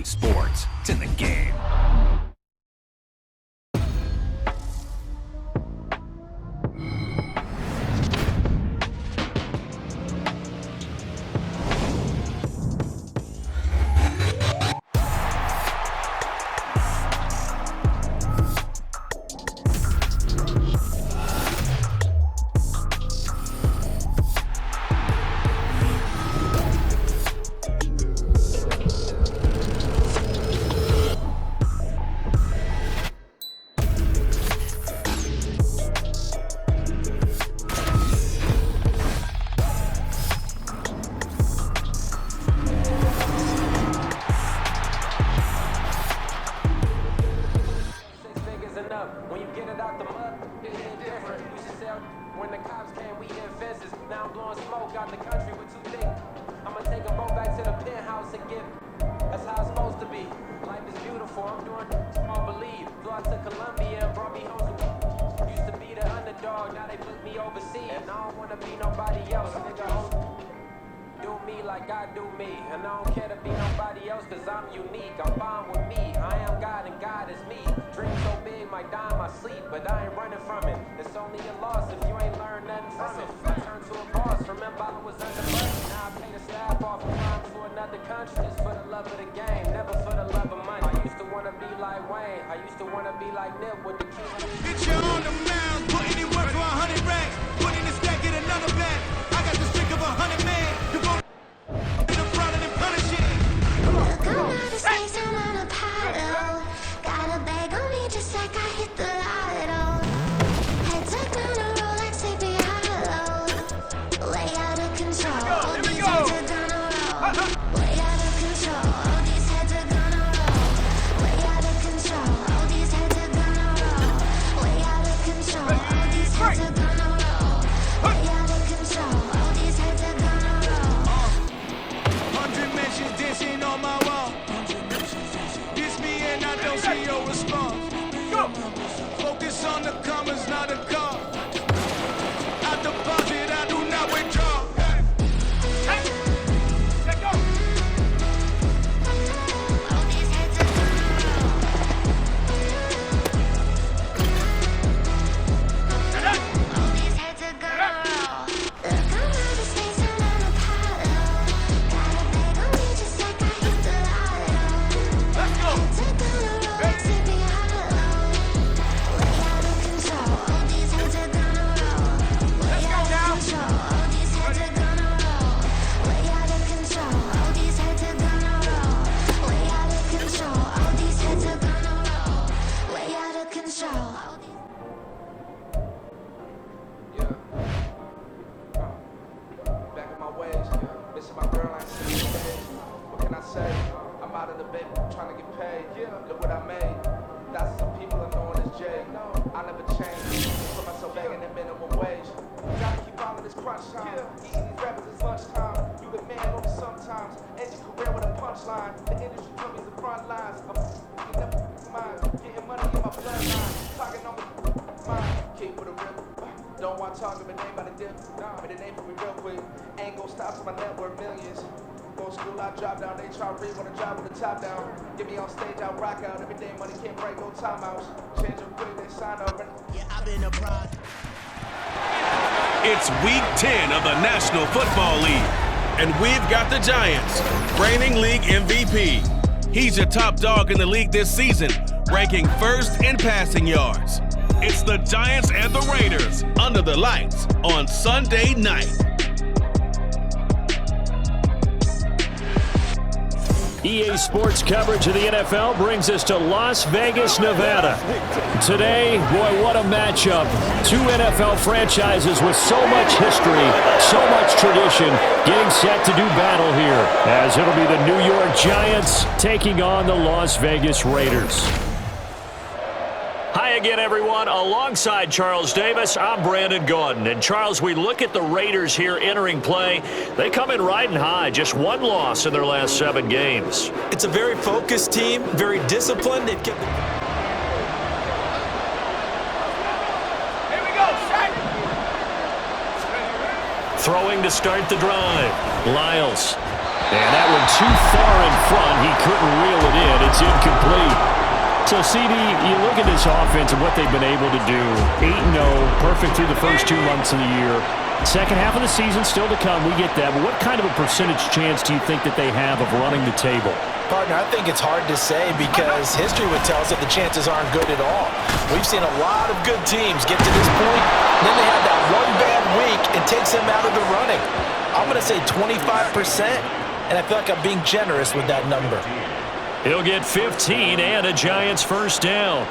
sports. It's in the game. When you get it out the mud, it hit different. You should say when the cops came, we hit fences. Now I'm blowing smoke out the country with too thick. I'ma take a boat back to the penthouse and get. That's how it's supposed to be. Life is beautiful. I'm doing all believe. Flew out to Colombia and brought me home. Used to be the underdog, now they put me overseas. And I don't wanna be nobody else, nigga. Do me like I do me. And I don't care to be nobody else, cause I'm unique. I'm fine with me. I am God and God is me. Dream so big, might die in my sleep, but I ain't running from it. It's only a loss if you ain't learned nothing from it. I turned to a boss, remember I was under budget. Now I pay the staff off and crime for another country. Just for the love of the game, never for the love of money. I used to wanna be like Wayne, I used to wanna be like Nip with the key. Get you on the mound, put any work for 100 racks. Put in the stack, get another bag. I got the streak of 100 men. You go in the front and punish it. Look around the space, I'm on a paddle. Got a bag on me just like I hit the lotto. Head tucked down the road like Sleepy Hollow. Way out of control, all these heads are gonna roll. Way out of control, all these heads are gonna roll. Way out of control, all these heads are gonna roll. Way out of control, all these heads are gonna roll. Way out of control, all these heads are gonna roll. 100 mentions dancing on my wall. Diss me and I don't see your response. Focus on the commas, not a call. I deposit, I do not withdraw. All these heads are gonna roll. All these heads are gonna roll. Look around the space, I'm on a paddle. Got a bag on me just like I hit the lotto. Heads are gonna roll like Sleepy Hollow. Way out of control, all these heads are gonna roll. Way out of control, all these heads are gonna roll. Way out of control, all these heads are gonna roll. Way out of control, all these heads are gonna roll. Way out of control. Yeah. Back in my ways, missing my girl, I ain't seen her days. What can I say? I'm out of the bed, trying to get paid. Look what I made. Thousands of people are knowing as Jay. I never change. Put myself back in the minimum wage. Gotta keep all of this crunch time. Eating these rappers is lunchtime. You been man over sometimes. End your career with a punchline. The industry put me in the front lines. I'm never mine. Getting money in my bloodline. Talking on my mind. Keep with a real. Don't want to talk of a name by the dip. Nah, but the name for me real quick. Ain't gon' stop till my net worth millions. Go to school, I drop down. They try to read, wanna drive with the top down. Get me on stage, I rock out. Every day money can't break, no timeouts. Change them quick, they sign up. Yeah, I've been a pride. It's week 10 of the National Football League, and we've got the Giants, reigning league MVP. He's a top dog in the league this season, ranking first in passing yards. It's the Giants and the Raiders under the lights on Sunday night. EA Sports coverage of the NFL brings us to Las Vegas, Nevada. Today, boy, what a matchup. Two NFL franchises with so much history, so much tradition, getting set to do battle here, as it'll be the New York Giants taking on the Las Vegas Raiders. Hi again, everyone. Alongside Charles Davis, I'm Brandon Gordon. And Charles, we look at the Raiders here entering play. They come in riding high, just one loss in their last 7 games. It's a very focused team, very disciplined. They've kept. Here we go, shot. Throwing to start the drive. Lyles. And that one too far in front. He couldn't reel it in. It's incomplete. So, CD, you look at this offense and what they've been able to do. 8-0, perfect through the first 2 months of the year. Second half of the season still to come. We get that. But what kind of a percentage chance do you think that they have of running the table? Partner, I think it's hard to say because history would tell us that the chances aren't good at all. We've seen a lot of good teams get to this point, and then they have that one bad week and takes them out of the running. I'm going to say 25%, and I feel like I'm being generous with that number. He'll get 15 and a Giants first down.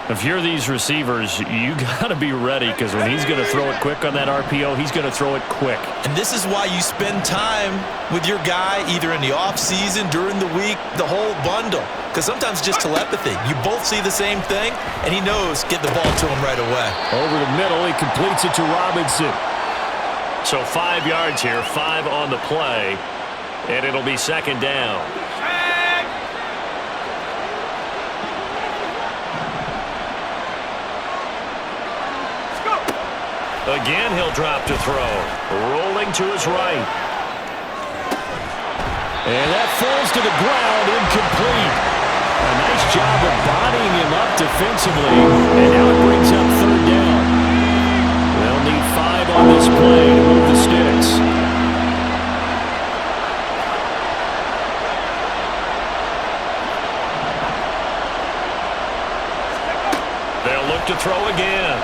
If you're these receivers, you got to be ready because when he's going to throw it quick on that RPO, he's going to throw it quick. And this is why you spend time with your guy either in the offseason, during the week, the whole bundle. Because sometimes just telepathy. You both see the same thing, and he knows get the ball to him right away. Over the middle, he completes it to Robinson. So 5 yards here, 5 on the play, and it'll be second down. Again, he'll drop to throw. Rolling to his right. And that falls to the ground, incomplete. A nice job of bodying him up defensively. And now it brings up third down. They'll need 5 on this play to move the sticks. They'll look to throw again.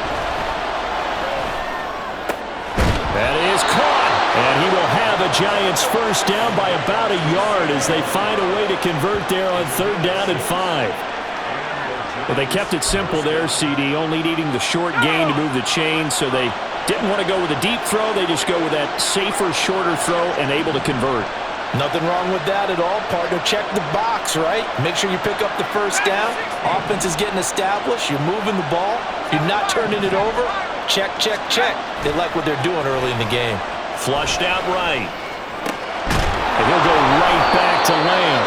That is caught, and he will have a Giants first down by about a yard as they find a way to convert there on third down and 5. Well, they kept it simple there, CD, only needing the short gain to move the chains, so they didn't want to go with a deep throw. They just go with that safer, shorter throw and able to convert. Nothing wrong with that at all, partner. Check the box, right? Make sure you pick up the first down. Offense is getting established. You're moving the ball. You're not turning it over. Check, check, check. They like what they're doing early in the game. Flushed out right. And he'll go right back to Lamb.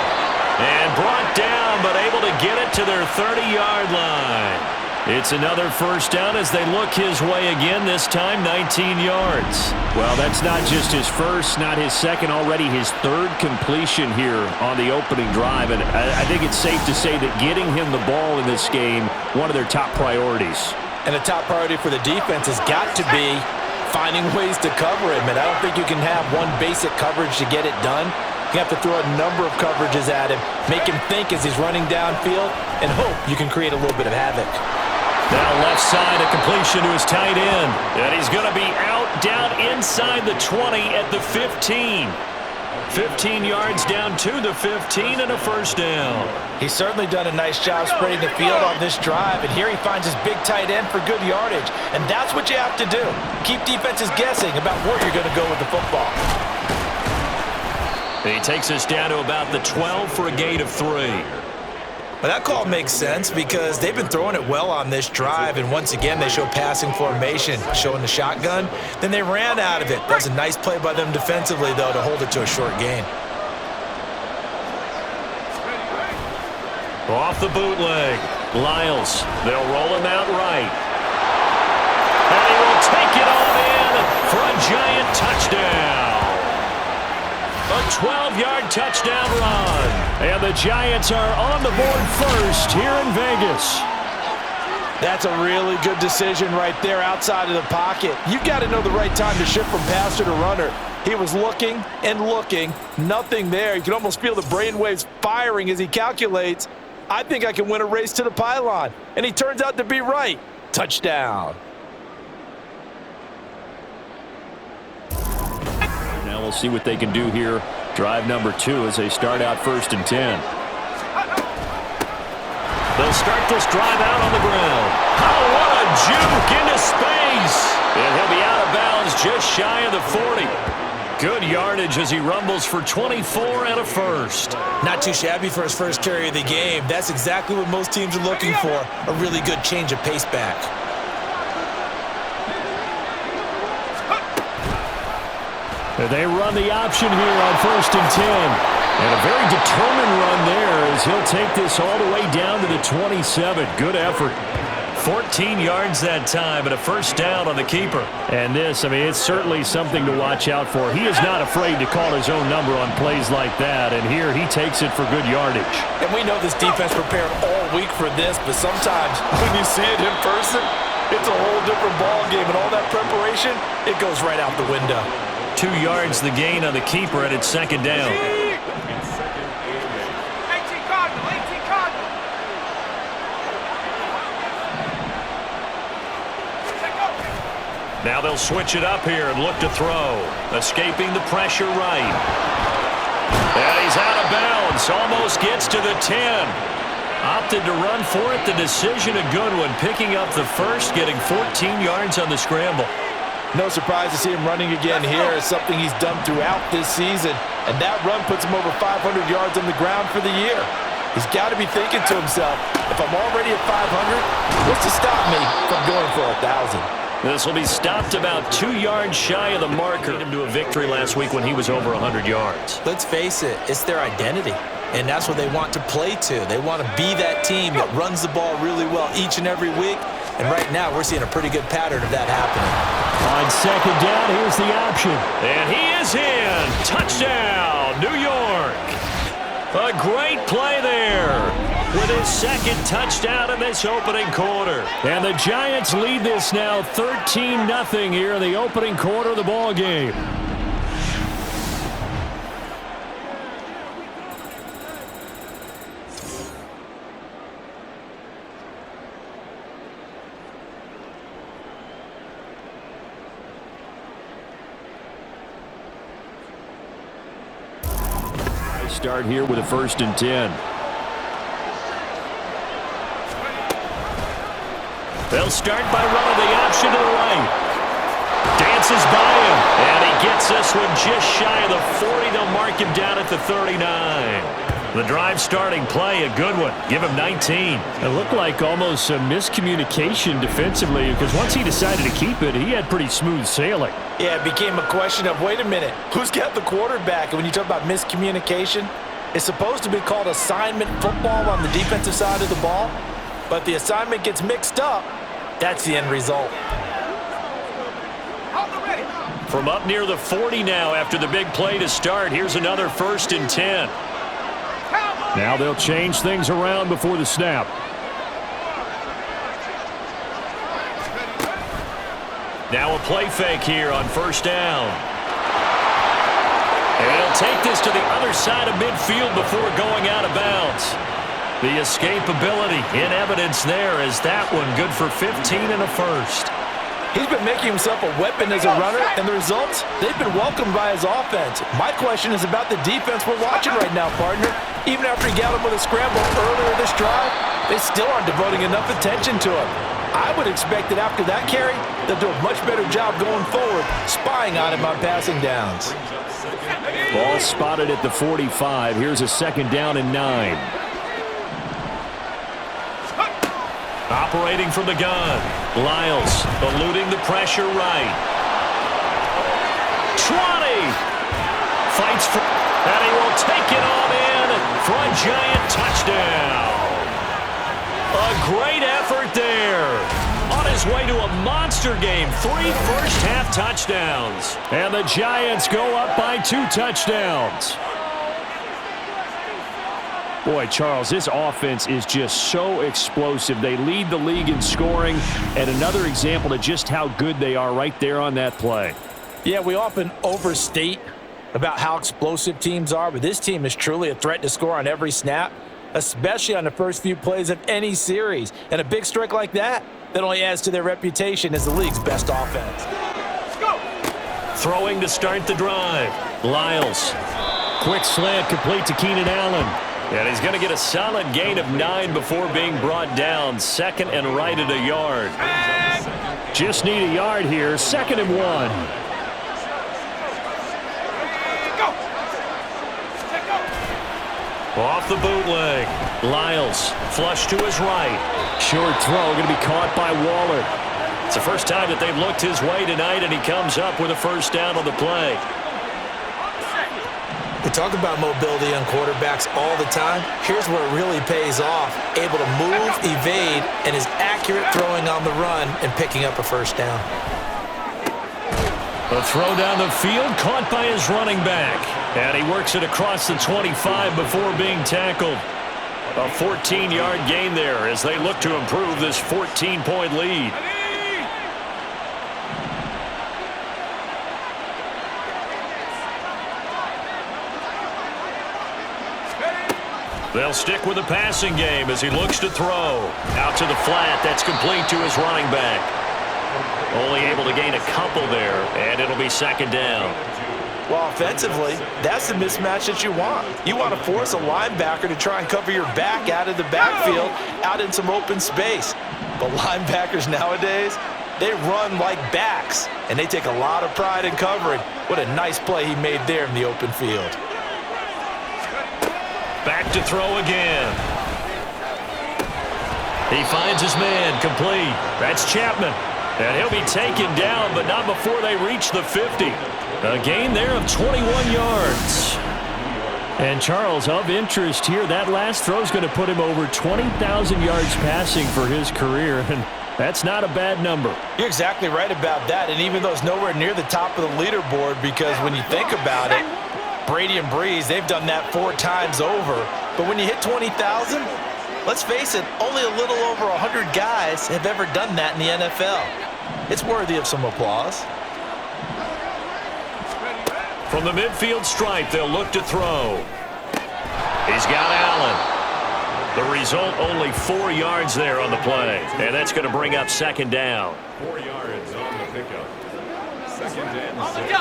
And brought down, but able to get it to their 30-yard line. It's another first down as they look his way again, this time 19 yards. Well, that's not just his first, not his second, already his third completion here on the opening drive. And I think it's safe to say that getting him the ball in this game, one of their top priorities. And the top priority for the defense has got to be finding ways to cover him. And I don't think you can have one basic coverage to get it done. You have to throw a number of coverages at him, make him think as he's running downfield, and hope you can create a little bit of havoc. Now left side, a completion to his tight end. And he's going to be out down inside the 20 at the 15. 15 yards down to the 15 and a first down. He's certainly done a nice job spreading the field on this drive, and here he finds his big tight end for good yardage. And that's what you have to do. Keep defenses guessing about where you're going to go with the football. He takes us down to about the 12 for a gain of 3. But that call makes sense because they've been throwing it well on this drive, and once again they show passing formation, showing the shotgun. Then they ran out of it. That was a nice play by them defensively, though, to hold it to a short gain. Off the bootleg, Lyles. They'll roll him out right. And he will take it on in for a Giant touchdown. A 12-yard touchdown run. And the Giants are on the board first here in Vegas. That's a really good decision right there outside of the pocket. You've got to know the right time to shift from passer to runner. He was looking and looking. Nothing there. You can almost feel the brainwaves firing as he calculates, I think I can win a race to the pylon. And he turns out to be right. Touchdown. Now we'll see what they can do here. Drive number 2 as they start out 1st and 10. They'll start this drive out on the ground. Oh, what a juke into space. And he'll be out of bounds just shy of the 40. Good yardage as he rumbles for 24 and a first. Not too shabby for his first carry of the game. That's exactly what most teams are looking for, a really good change of pace back. They run the option here on 1st and 10. And a very determined run there as he'll take this all the way down to the 27. Good effort. 14 yards that time and a first down on the keeper. And this, I mean, it's certainly something to watch out for. He is not afraid to call his own number on plays like that, and here he takes it for good yardage. And we know this defense prepared all week for this, but sometimes when you see it in person, it's a whole different ball game, and all that preparation, it goes right out the window. 2 yards the gain on the keeper, and it's second down. Now they'll switch it up here and look to throw. Escaping the pressure right. And he's out of bounds. Almost gets to the 10. Opted to run for it. The decision a good one. Picking up the first, getting 14 yards on the scramble. No surprise to see him running again here. It's something he's done throughout this season. And that run puts him over 500 yards on the ground for the year. He's got to be thinking to himself, if I'm already at 500, what's to stop me from going for 1,000? This will be stopped about 2 yards shy of the marker. Him to a victory last week when he was over 100 yards. Let's face it, it's their identity. And that's what they want to play to. They want to be that team that runs the ball really well each and every week. And right now, we're seeing a pretty good pattern of that happening. On second down, here's the option. And he is in. Touchdown, New York. A great play there with his second touchdown in this opening quarter. And the Giants lead this now 13-0 here in the opening quarter of the ball game. Start here with a 1st and 10. They'll start by running the option to the right. Dances by him, and he gets this one just shy of the 40. They'll mark him down at the 39. The drive starting play, a good one. Give him 19. It looked like almost a miscommunication defensively because once he decided to keep it, he had pretty smooth sailing. Yeah, it became a question of, wait a minute, who's got the quarterback? And when you talk about miscommunication, it's supposed to be called assignment football on the defensive side of the ball. But the assignment gets mixed up. That's the end result. From up near the 40 now after the big play to start, here's another 1st and 10. Now they'll change things around before the snap. Now a play fake here on 1st down. And he'll take this to the other side of midfield before going out of bounds. The escapability in evidence there is that one good for 15 and a first. He's been making himself a weapon as a runner, and the results, they've been welcomed by his offense. My question is about the defense we're watching right now, partner. Even after he got him with a scramble earlier this drive, they still aren't devoting enough attention to him. I would expect that after that carry, they'll do a much better job going forward, spying on him on passing downs. Ball spotted at the 45. Here's a 2nd down and 9. Operating from the gun. Lyles eluding the pressure right. 20. Fights for, and he will take it on in for a Giant touchdown. A great effort there. On his way to a monster game. 3 first-half touchdowns. And the Giants go up by 2 touchdowns. Boy, Charles, this offense is just so explosive. They lead the league in scoring, and another example of just how good they are right there on that play. Yeah, we often overstate about how explosive teams are, but this team is truly a threat to score on every snap, especially on the first few plays of any series. And a big strike like that only adds to their reputation as the league's best offense. Let's go. Throwing to start the drive. Lyles. Quick slant complete to Keenan Allen. And he's going to get a solid gain of 9 before being brought down. 2nd and right at a yard. Just need a yard here. 2nd and 1. Off the bootleg. Lyles flush to his right. Short throw going to be caught by Waller. It's the first time that they've looked his way tonight, and he comes up with a 1st down on the play. We talk about mobility on quarterbacks all the time. Here's where it really pays off. Able to move, evade, and is accurate throwing on the run and picking up a first down. A throw down the field, caught by his running back. And he works it across the 25 before being tackled. A 14-yard gain there as they look to improve this 14-point lead. They'll stick with the passing game as he looks to throw. Out to the flat, that's complete to his running back. Only able to gain a couple there, and it'll be second down. Well, offensively, that's the mismatch that you want. You want to force a linebacker to try and cover your back out of the backfield, out in some open space. But linebackers nowadays, they run like backs, and they take a lot of pride in covering. What a nice play he made there in the open field. Back to throw again. He finds his man, complete. That's Chapman. And he'll be taken down, but not before they reach the 50. A gain there of 21 yards. And Charles, of interest here, that last throw is going to put him over 20,000 yards passing for his career, and that's not a bad number. You're exactly right about that, and even though it's nowhere near the top of the leaderboard, because when you think about it, Brady and Breeze, they've done that 4 times over. But when you hit 20,000, let's face it, only a little over 100 guys have ever done that in the NFL. It's worthy of some applause. From the midfield stripe, they'll look to throw. He's got Allen. The result, only 4 yards there on the play. And that's going to bring up second down. 4 yards on the pickup. Second and 6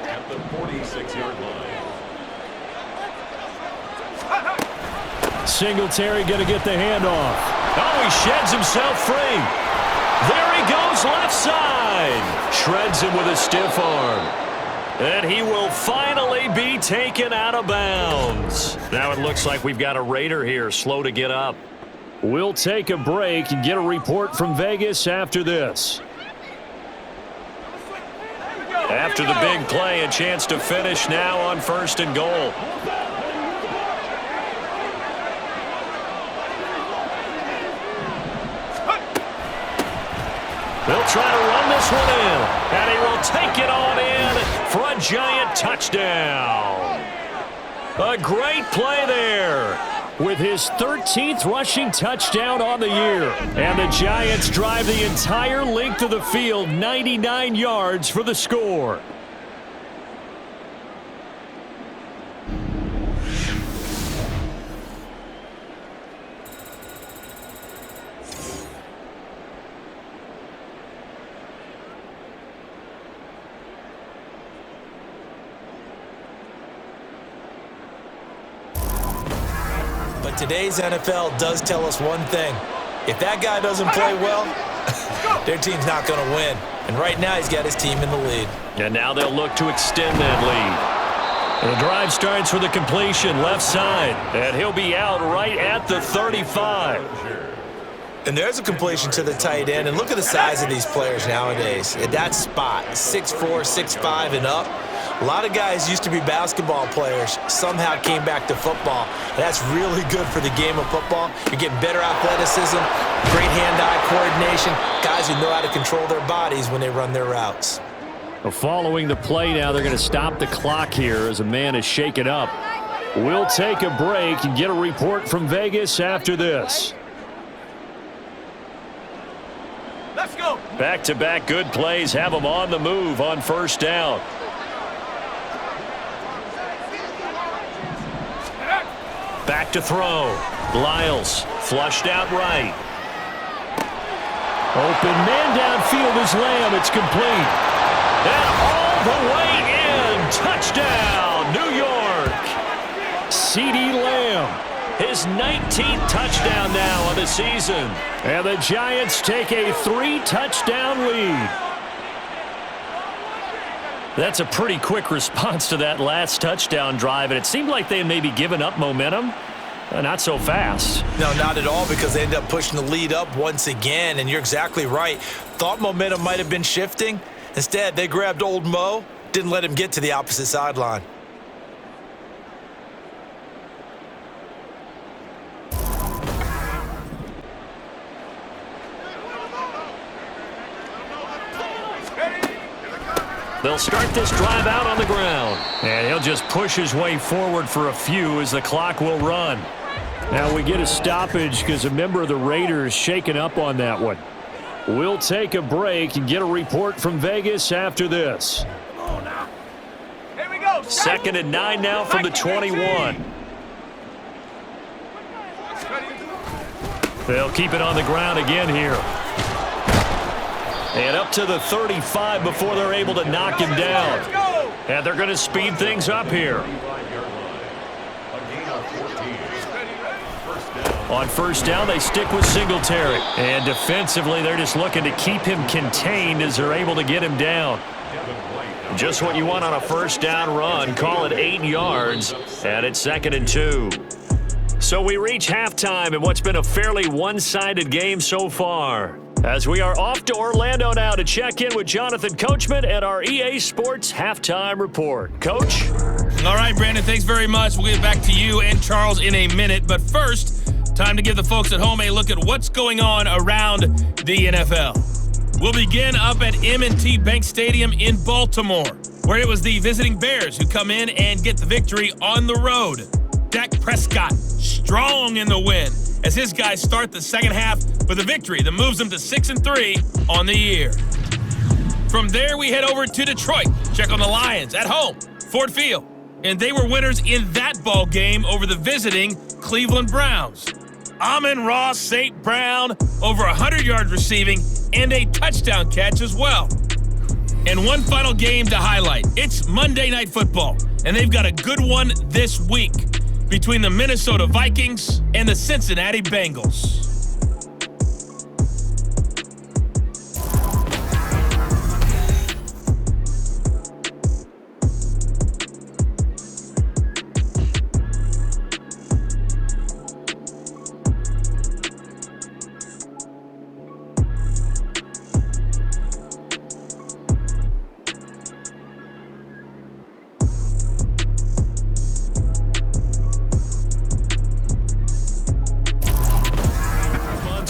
at the 46-yard line. Singletary going to get the handoff. Oh, he sheds himself free. There he goes left side. Shreds him with a stiff arm. And he will finally be taken out of bounds. Now it looks like we've got a Raider here, slow to get up. We'll take a break and get a report from Vegas after this. After the big play, a chance to finish now on 1st and goal. They'll try to run this one in, and he will take it on in for a giant touchdown. A great play there with his 13th rushing touchdown on the year. And the Giants drive the entire length of the field, 99 yards for the score. But today's NFL does tell us one thing. If that guy doesn't play well, their team's not going to win. And right now, he's got his team in the lead. And now they'll look to extend that lead. The drive starts with a completion left side, and he'll be out right at the 35. And there's a completion to the tight end. And look at the size of these players nowadays. At that spot, 6'4", 6'5", and up. A lot of guys used to be basketball players, somehow came back to football. That's really good for the game of football. You're getting better athleticism, great hand-eye coordination, guys who know how to control their bodies when they run their routes. Well, following the play now, they're going to stop the clock here as a man is shaken up. We'll take a break and get a report from Vegas after this. Let's go. Back-to-back good plays have them on the move on 1st down. Back to throw. Lyles flushed out right. Open man downfield is Lamb. It's complete. And all the way in. Touchdown, New York. CeeDee Lamb. His 19th touchdown now on the season. And the Giants take a 3-touchdown lead. That's a pretty quick response to that last touchdown drive, and it seemed like they had maybe given up momentum. Not so fast. No, not at all, because they ended up pushing the lead up once again, and you're exactly right. Thought momentum might have been shifting. Instead, they grabbed old Mo, didn't let him get to the opposite sideline. They'll start this drive out on the ground. And he'll just push his way forward for a few as the clock will run. Now we get a stoppage because a member of the Raiders shaken up on that one. We'll take a break and get a report from Vegas after this. Here we go. 2nd and 9 now from the 21. They'll keep it on the ground again here. And up to the 35 before they're able to knock him down. And they're going to speed things up here. On first down, they stick with Singletary. And defensively, they're just looking to keep him contained as they're able to get him down. Just what you want on a first down run. Call it 8 yards. And it's 2nd and 2. So we reach halftime in what's been a fairly one-sided game so far. As we are off to Orlando now to check in with Jonathan Coachman at our EA Sports Halftime Report. Coach? All right, Brandon, thanks very much. We'll get back to you and Charles in a minute. But first, time to give the folks at home a look at what's going on around the NFL. We'll begin up at M&T Bank Stadium in Baltimore, where it was the visiting Bears who come in and get the victory on the road. Dak Prescott strong in the win as his guys start the second half with a victory that moves them to 6-3 on the year. From there, we head over to Detroit, check on the Lions at home, Ford Field. And they were winners in that ball game over the visiting Cleveland Browns. Amon-Ra St. Brown, over 100 yards receiving and a touchdown catch as well. And one final game to highlight. It's Monday Night Football, and they've got a good one this week between the Minnesota Vikings and the Cincinnati Bengals.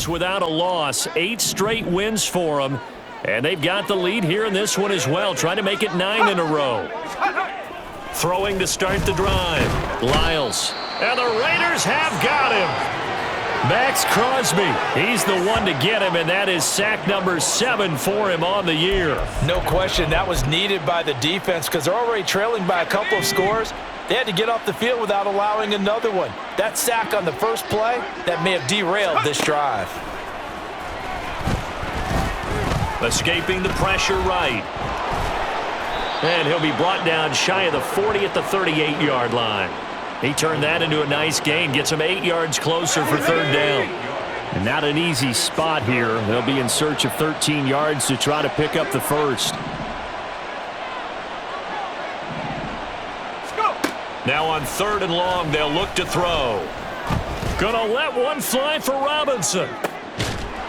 Without a loss, 8 straight wins for them, and they've got the lead here in this one as well, trying to make it 9 in a row. Throwing to start the drive, Lyles, and the Raiders have got him. Max Crosby, he's the one to get him, and that is sack number 7 for him on the year. No question, that was needed by the defense because they're already trailing by a couple of scores. They had to get off the field without allowing another one. That sack on the first play, that may have derailed this drive. Escaping the pressure right. And he'll be brought down shy of the 40 at the 38-yard line. He turned that into a nice gain, gets him 8 yards closer for 3rd down. And not an easy spot here. They'll be in search of 13 yards to try to pick up the first. Now on 3rd and long, they'll look to throw. Gonna let one fly for Robinson.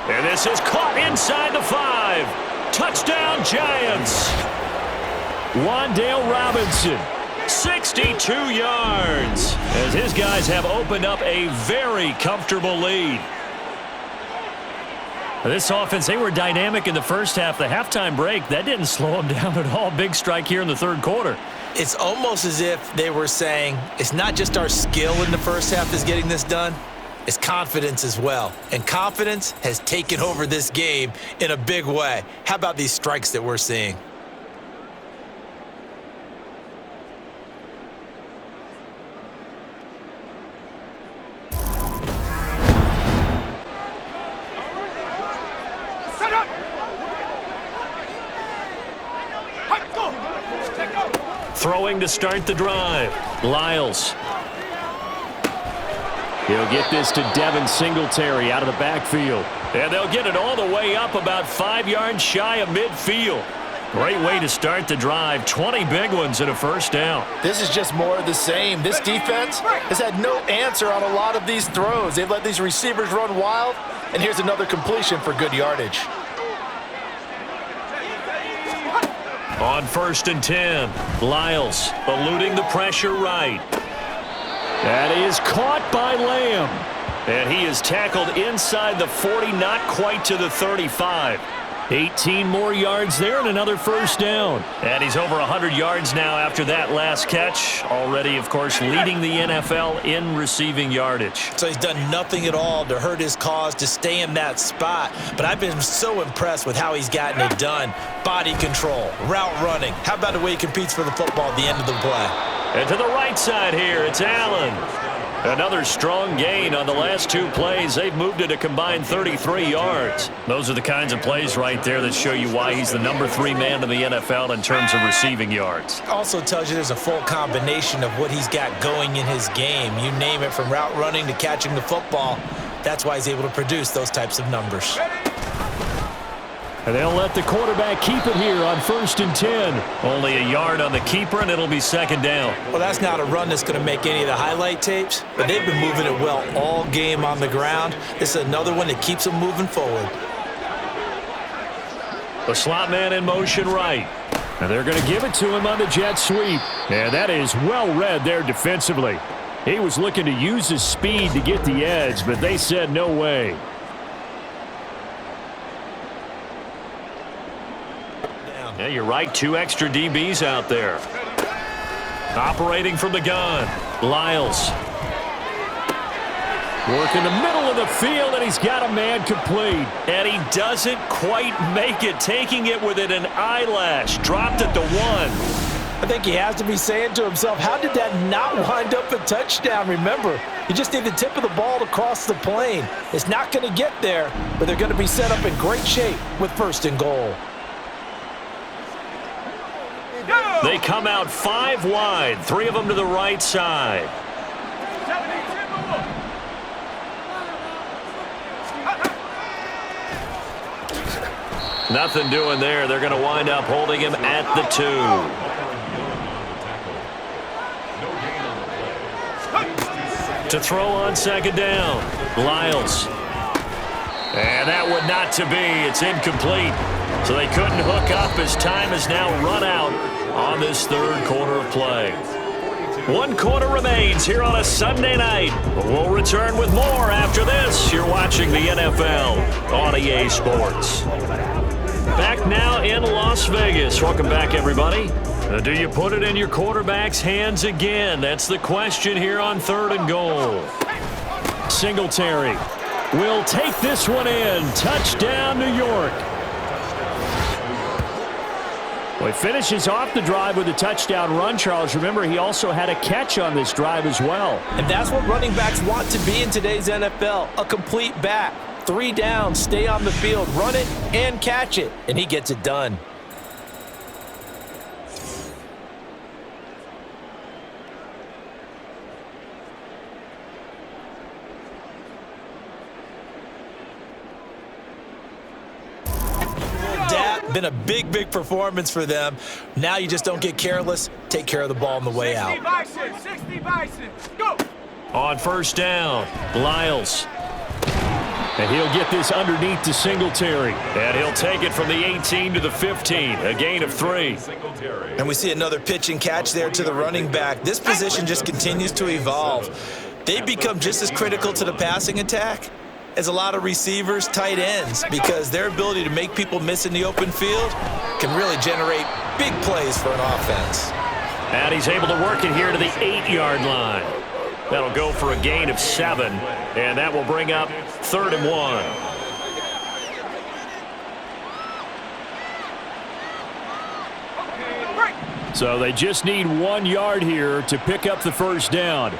And this is caught inside the 5. Touchdown, Giants. Wan'Dale Robinson, 62 yards, as his guys have opened up a very comfortable lead. This offense, they were dynamic in the first half. The halftime break, that didn't slow them down at all. Big strike here in the 3rd quarter. It's almost as if they were saying, it's not just our skill in the first half that's getting this done, it's confidence as well. And confidence has taken over this game in a big way. How about these strikes that we're seeing? Throwing to start the drive, Lyles. He'll get this to Devin Singletary out of the backfield. And they'll get it all the way up about 5 yards shy of midfield. Great way to start the drive. 20 big ones and a first down. This is just more of the same. This defense has had no answer on a lot of these throws. They've let these receivers run wild, and here's another completion for good yardage. On 1st and 10, Lyles eluding the pressure right. That is caught by Lamb. And he is tackled inside the 40, not quite to the 35. 18 more yards there and another first down. And he's over 100 yards now after that last catch. Already, of course, leading the NFL in receiving yardage. So he's done nothing at all to hurt his cause to stay in that spot. But I've been so impressed with how he's gotten it done. Body control, route running. How about the way he competes for the football at the end of the play? And to the right side here, it's Allen. Another strong gain on the last two plays. They've moved it a combined 33 yards. Those are the kinds of plays right there that show you why he's the number 3 man in the NFL in terms of receiving yards. Also tells you there's a full combination of what he's got going in his game. You name it, from route running to catching the football. That's why he's able to produce those types of numbers. And they'll let the quarterback keep it here on 1st and 10. Only a yard on the keeper, and it'll be 2nd down. Well, that's not a run that's going to make any of the highlight tapes, but they've been moving it well all game on the ground. This is another one that keeps them moving forward. The slot man in motion right. And they're going to give it to him on the jet sweep. And that is well read there defensively. He was looking to use his speed to get the edge, but they said no way. Yeah, you're right. 2 extra DBs out there. Operating from the gun. Lyles. Work in the middle of the field, and he's got a man complete. And he doesn't quite make it. Taking it within an eyelash. Dropped it to 1. I think he has to be saying to himself, how did that not wind up a touchdown? Remember, you just need the tip of the ball to cross the plane. It's not going to get there, but they're going to be set up in great shape with 1st and goal. They come out 5 wide, 3 of them to the right side. Nothing doing there. They're going to wind up holding him at the 2. To throw on 2nd down. Lyles. And that would not to be. It's incomplete. So they couldn't hook up as time has now run out on this 3rd quarter of play. 1 quarter remains here on a Sunday night. We'll return with more after this. You're watching the NFL on EA Sports. Back now in Las Vegas. Welcome back, everybody. Do you put it in your quarterback's hands again? That's the question here on 3rd and goal. Singletary will take this one in. Touchdown, New York. Well, he finishes off the drive with a touchdown run, Charles. Remember, he also had a catch on this drive as well. And that's what running backs want to be in today's NFL, a complete back. 3 down, stay on the field, run it, and catch it. And he gets it done. Been a big performance for them. Now you just don't get careless. Take care of the ball on the way out. 60 Bison, go! On 1st down, Lyles. And he'll get this underneath to Singletary. And he'll take it from the 18 to the 15. A gain of 3. And we see another pitch and catch there to the running back. This position just continues to evolve. They become just as critical to the passing attack as a lot of receivers, tight ends, because their ability to make people miss in the open field can really generate big plays for an offense. And he's able to work it here to the 8-yard line. That'll go for a gain of 7, and that will bring up 3rd and 1. So they just need 1 yard here to pick up the 1st down.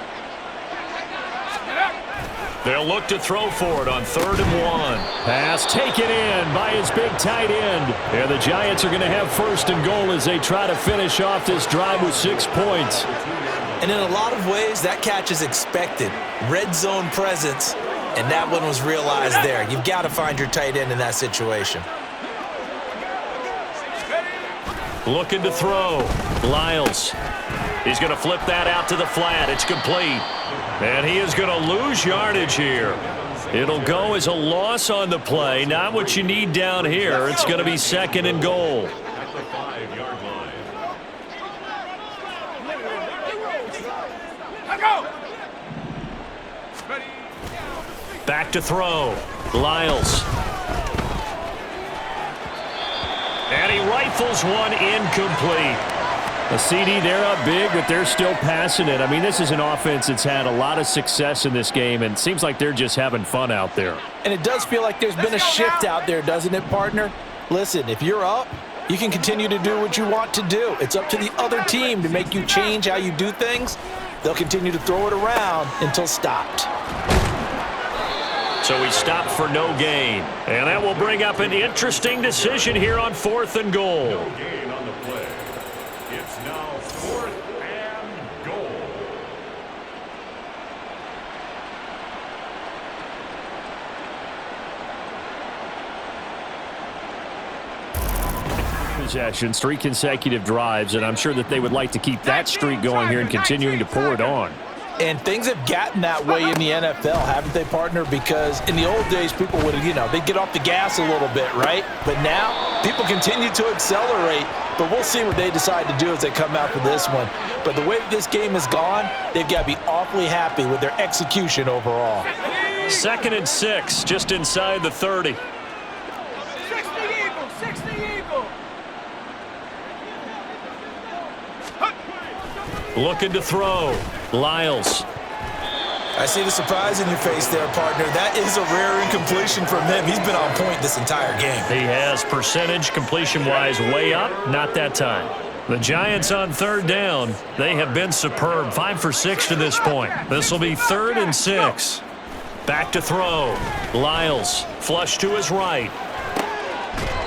They'll look to throw for it on 3rd and 1. Pass taken in by his big tight end. And the Giants are going to have 1st and goal as they try to finish off this drive with 6 points. And in a lot of ways, that catch is expected. Red zone presence, and that one was realized there. You've got to find your tight end in that situation. Looking to throw. Lyles. He's going to flip that out to the flat. It's complete. And he is going to lose yardage here. It'll go as a loss on the play. Not what you need down here. It's going to be 2nd and goal. At the 5-yard line. Back to throw. Lyles. And he rifles one incomplete. A CD, they're up big, but they're still passing it. I mean, this is an offense that's had a lot of success in this game, and it seems like they're just having fun out there. And it does feel like there's been a shift out there, doesn't it, partner? Listen, if you're up, you can continue to do what you want to do. It's up to the other team to make you change how you do things. They'll continue to throw it around until stopped. So he stopped for no gain. And that will bring up an interesting decision here on 4th and goal. No gain on the play. It's now 4th and goal. Possessions, 3 consecutive drives, and I'm sure that they would like to keep that streak going here and continuing to pour it on. And things have gotten that way in the NFL, haven't they, partner? Because in the old days, people would, they'd get off the gas a little bit, right? But now, people continue to accelerate. But we'll see what they decide to do as they come out for this one. But the way this game has gone, they've got to be awfully happy with their execution overall. 2nd and 6, just inside the 30. 60 Eagle. Looking to throw. Lyles. I see the surprise in your face there, partner. That is a rare incompletion from him. He's been on point this entire game. He has percentage completion-wise way up, not that time. The Giants on 3rd down. They have been superb, 5 for 6 to this point. This will be 3rd and 6. Back to throw. Lyles, flush to his right.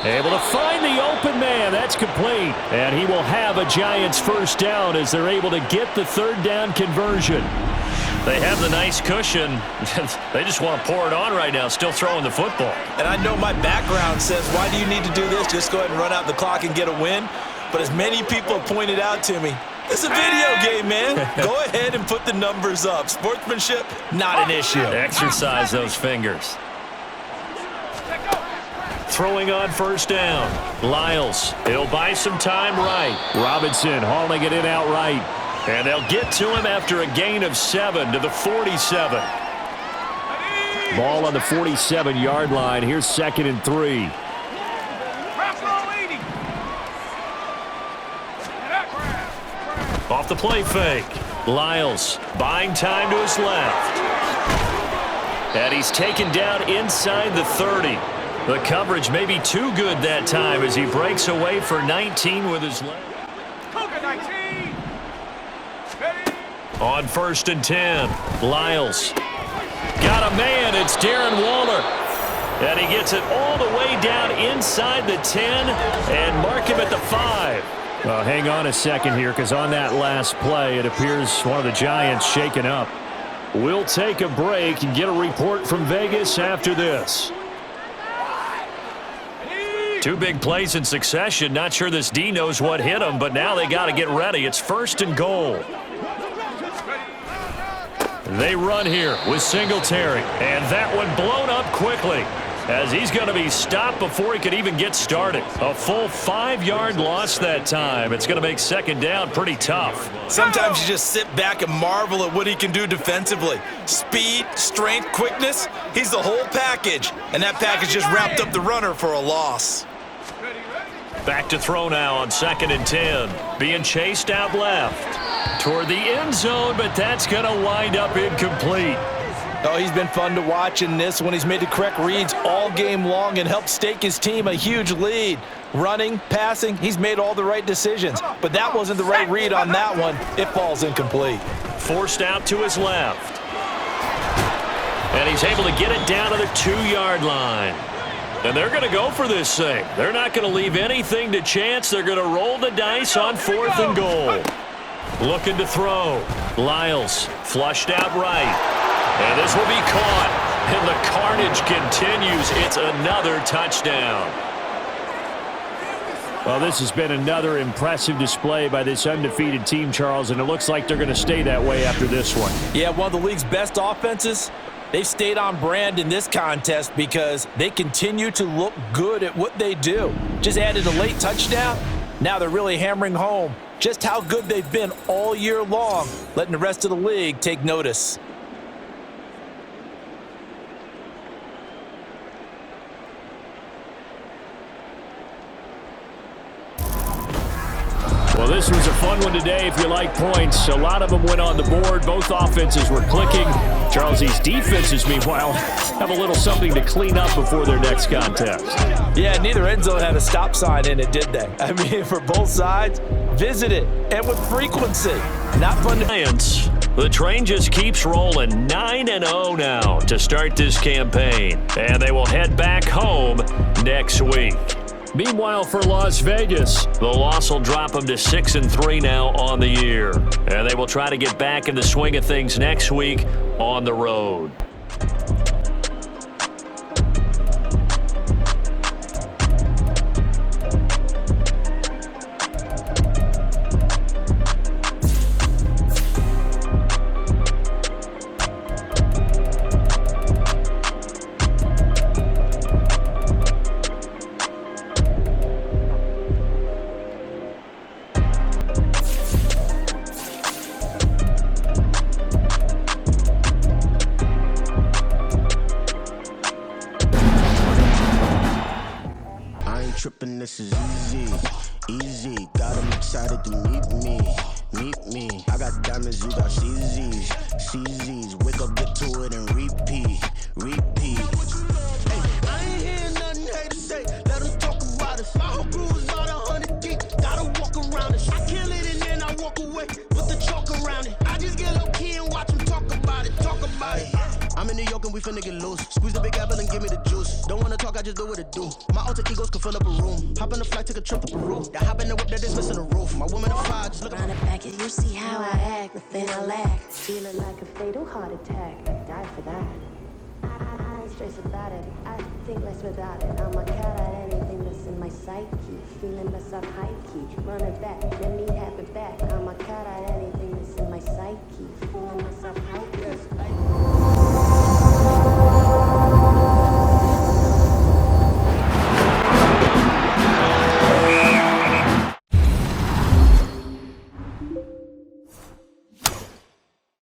Able to find the open man. That's complete. And he will have a Giants first down as they're able to get the 3rd down conversion. They have the nice cushion. They just want to pour it on right now, still throwing the football. And I know my background says, why do you need to do this? Just go ahead and run out the clock and get a win. But as many people have pointed out to me, it's a video game, man. Go ahead and put the numbers up. Sportsmanship, not an issue. Exercise those fingers. Throwing on 1st down. Lyles. He'll buy some time right. Robinson hauling it in outright. And they'll get to him after a gain of 7 to the 47. Ball on the 47-yard line. Here's 2nd and 3. Off the play fake. Lyles buying time to his left. And he's taken down inside the 30. The coverage may be too good that time as he breaks away for 19 with his left. On 1st and 10, Lyles. Got a man, it's Darren Waller. And he gets it all the way down inside the 10 and mark him at the 5. Hang on a second here, because on that last play, it appears one of the Giants shaken up. We'll take a break and get a report from Vegas after this. 2 big plays in succession. Not sure this D knows what hit him, but now they got to get ready. It's 1st and goal. They run here with Singletary, and that one blown up quickly as he's going to be stopped before he could even get started. A full 5-yard loss that time. It's going to make 2nd down pretty tough. Sometimes you just sit back and marvel at what he can do defensively. Speed, strength, quickness, he's the whole package. And that package just wrapped up the runner for a loss. Back to throw now on 2nd and 10. Being chased out left toward the end zone, but that's going to wind up incomplete. Oh, he's been fun to watch in this one. He's made the correct reads all game long and helped stake his team a huge lead. Running, passing, he's made all the right decisions. But that wasn't the right read on that one. It falls incomplete. Forced out to his left. And he's able to get it down to the 2-yard line. And they're going to go for this thing. They're not going to leave anything to chance. They're going to roll the dice on 4th and goal. Looking to throw. Lyles flushed out right. And this will be caught. And the carnage continues. It's another touchdown. Well, this has been another impressive display by this undefeated team, Charles, and it looks like they're going to stay that way after this one. Yeah, one of the league's best offenses. They've stayed on brand in this contest because they continue to look good at what they do. Just added a late touchdown. Now they're really hammering home just how good they've been all year long, letting the rest of the league take notice. this was a fun one today if you like points. A lot of them went on the board. Both offenses were clicking. Charles, these defenses, meanwhile, have a little something to clean up before their next contest. Yeah, neither end zone had a stop sign in it, did they? I mean, for both sides, visit it, and with frequency. Not fun to... Giants. The train just keeps rolling, 9-0 now to start this campaign. And they will head back home next week. Meanwhile, for Las Vegas, the loss will drop them to 6-3 now on the year. And they will try to get back in the swing of things next week on the road. Trippin', this is easy. Got 'em excited to meet me. I got diamonds, you got CZs. Wake up, get to it, and repeat. Hey, I ain't hearing nothing hate to say. Let 'em talk about us. My whole crew is about 100 deep. Gotta walk around it. I kill it and then I walk away with the chalk around it. I just get low key and watch them talk about it. I'm in New York and we finna get loose. Squeeze the big apple and give me the juice. Don't wanna talk, I just do what it do. My alter egos can fill up a room. Hop on the flight, take a trip to Peru. That hop in the whip that is missing the roof. My woman on fire, just look Run it back and you see how I act, the thing I lack. Feeling like a fatal heart attack, I'd die for that. I ain't stressed about it, I think less without it. I'm a cat at anything that's in my psyche. Feeling less up high key, run it back, let me have it back. I'm a cat at anything that's in my psyche.